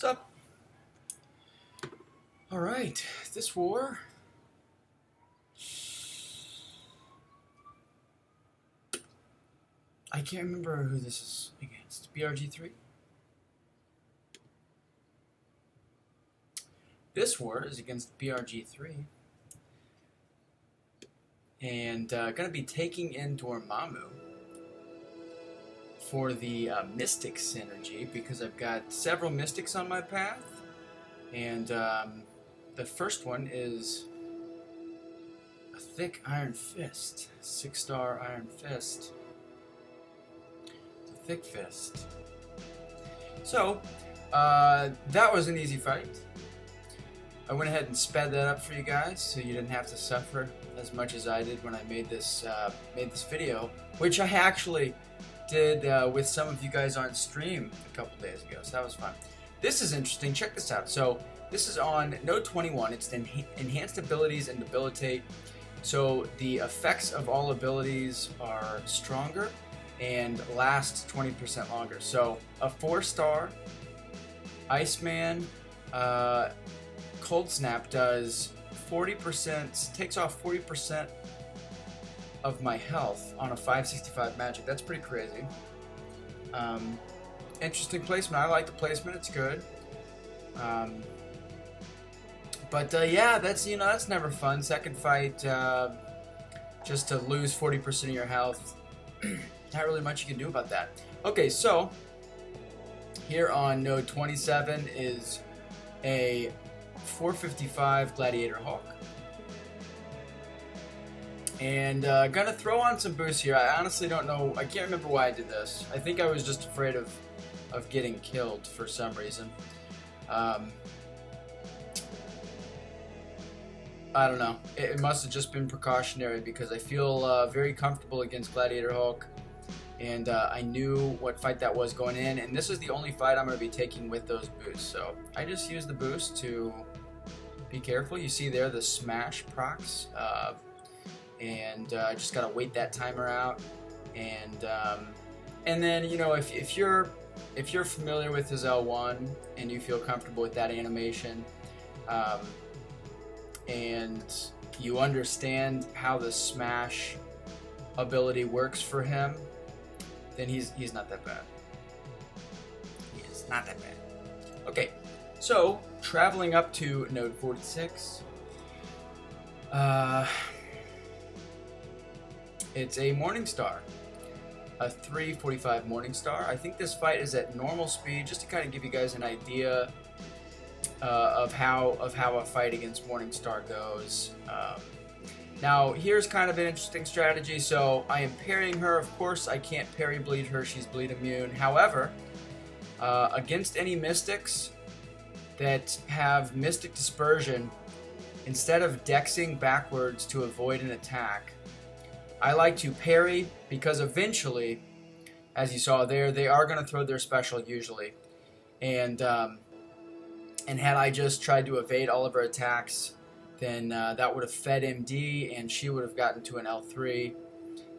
up. Alright, this war. I can't remember who this is against. BRG-3? This war is against BRG-3. And gonna be taking in Dormammu for the Mystic synergy, because I've got several Mystics on my path. And the first one is a thick Iron Fist. 6-star Iron Fist. It's a thick fist. So, that was an easy fight. I went ahead and sped that up for you guys, so you didn't have to suffer as much as I did when I made this video, which I actually did with some of you guys on stream a couple days ago, so that was fun. This is interesting. Check this out. So this is on Node 21. It's enhanced abilities and debilitate. So the effects of all abilities are stronger and last 20% longer. So a 4-star Iceman Cold Snap does 40%, takes off 40% of my health on a 565 magic. That's pretty crazy. Interesting placement. I like the placement. It's good. Yeah, that's, you know, that's never fun. Second fight, just to lose 40% of your health. Not really much you can do about that. Okay, so here on Node 27 is a 455 Gladiator Hawk. And gonna throw on some boosts here. I honestly don't know. I can't remember why I did this. I think I was just afraid of getting killed for some reason. I don't know. It must have just been precautionary, because I feel very comfortable against Gladiator Hawk. And I knew what fight that was going in. And this is the only fight I'm going to be taking with those boosts. So I just used the boost to be careful. You see there the smash procs. And I just got to wait that timer out. And then, you know, if you're familiar with his L1 and you feel comfortable with that animation, and you understand how the smash ability works for him, then he's not that bad. He is not that bad. Okay, so traveling up to Node 46. It's a Morningstar. A 345 Morningstar. I think this fight is at normal speed, just to kind of give you guys an idea of how a fight against Morningstar goes. Now, here's kind of an interesting strategy. So I am parrying her. Of course, I can't parry bleed her. She's bleed immune. However, against any mystics that have Mystic Dispersion, instead of dexing backwards to avoid an attack, I like to parry, because eventually, as you saw there, they are going to throw their special usually. And had I just tried to evade all of her attacks, then that would have fed MD, and she would have gotten to an L3,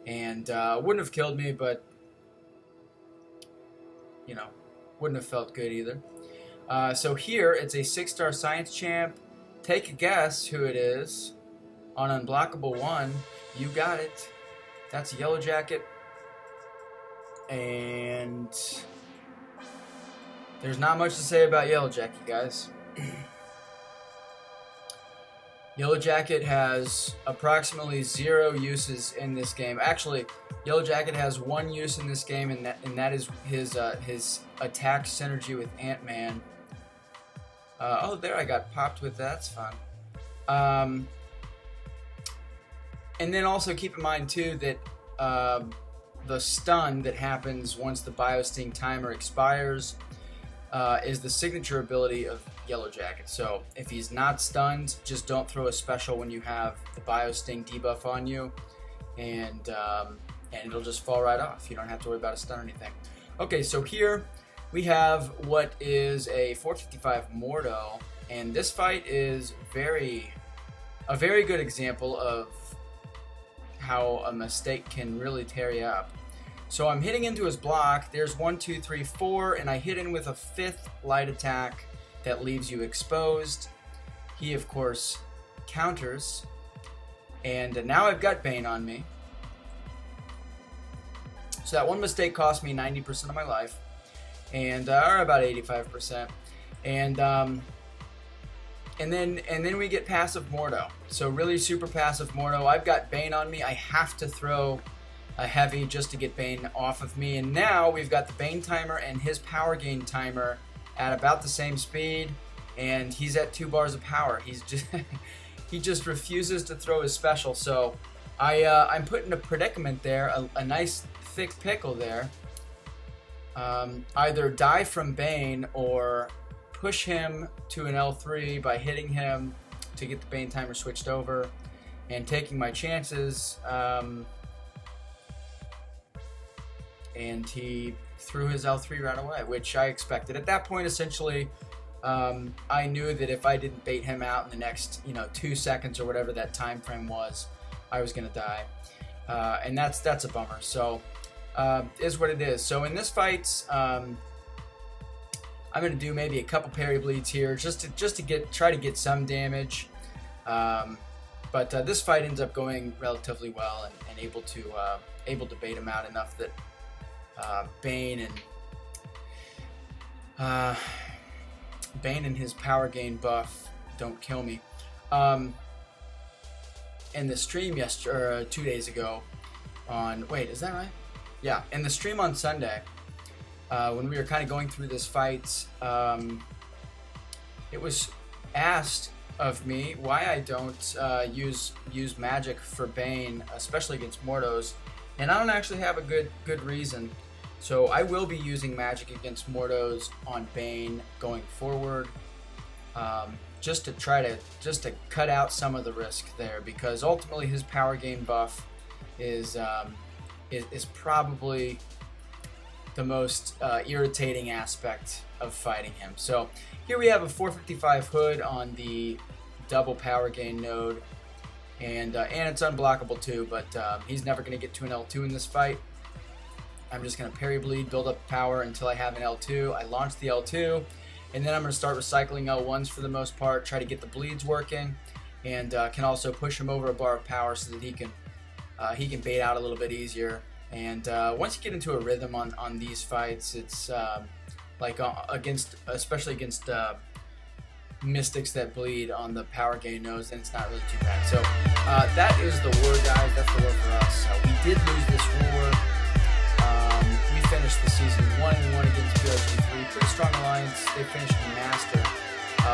and wouldn't have killed me, but, you know, wouldn't have felt good either. So here, it's a 6-star Science Champ. Take a guess who it is. On Unblockable 1, you got it. That's a Yellow Jacket. And there's not much to say about Yellow Jacket, guys. Yellow Jacket has approximately 0 uses in this game. Actually, Yellow Jacket has 1 use in this game, and that is his attack synergy with Ant-Man. Oh, there, I got popped with that. That's fun. And then also keep in mind too that the stun that happens once the Biosting timer expires is the signature ability of Yellow Jacket. So if he's not stunned, just don't throw a special when you have the Biosting debuff on you, and it'll just fall right off. You don't have to worry about a stun or anything. Okay, so here we have what is a 455 Mordo, and this fight is a very good example of how a mistake can really tear you up. So I'm hitting into his block. There's 1, 2, 3, 4, and I hit in with a 5th light attack. that leaves you exposed. He, of course, counters. And now I've got Bane on me. So that one mistake cost me 90% of my life. And or about 85%. And then we get passive Mordo. So really super passive Mordo. I've got Bane on me. I have to throw a heavy just to get Bane off of me. And now we've got the Bane timer and his power gain timer at about the same speed. And he's at 2 bars of power. He's just he just refuses to throw his special. So I'm put in a predicament there, a nice thick pickle there. Either die from Bane or push him to an L3 by hitting him to get the Bane timer switched over and taking my chances. And he threw his L3 right away, which I expected. At that point, essentially, I knew that if I didn't bait him out in the next 2 seconds or whatever that time frame was, I was going to die. And that's a bummer. So is what it is. So in this fight, I'm going to do maybe a couple parry bleeds here just to try to get some damage. But this fight ends up going relatively well and able to bait him out enough that Bane and his power gain buff don't kill me. In the stream 2 days ago on, wait, is that right? Yeah, in the stream on Sunday, when we were kind of going through this fight, it was asked of me why I don't use magic for Bane, especially against Mordos, and I don't actually have a good reason. So I will be using magic against Mordos on Bane going forward, just to cut out some of the risk there, because ultimately his power gain buff is probably the most irritating aspect of fighting him. So here we have a 455 hood on the double power gain node, and it's unblockable too, but he's never going to get to an L2 in this fight. I'm just going to parry bleed, build up power until I have an L2. I launch the L2, and then I'm going to start recycling L1s for the most part, try to get the bleeds working, and can also push him over a bar of power so that he can bait out a little bit easier. And once you get into a rhythm on these fights, it's like especially against mystics that bleed on the power gain nodes, and it's not really too bad. So that is the war, guys. That's the war for us. We did lose this war. We finished the season 1-1 against BRG-3. Pretty strong alliance. They finished in Master.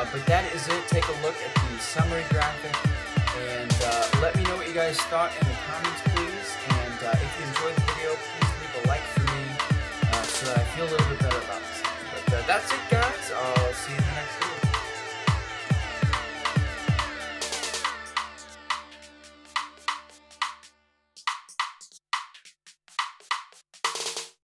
But that is it. Take a look at the summary graphic, and let me know what you guys thought in the comments, please. And if you enjoyed the video, please leave a like for me so that I feel a little bit better about this. But that's it, guys. I'll see you in the next video.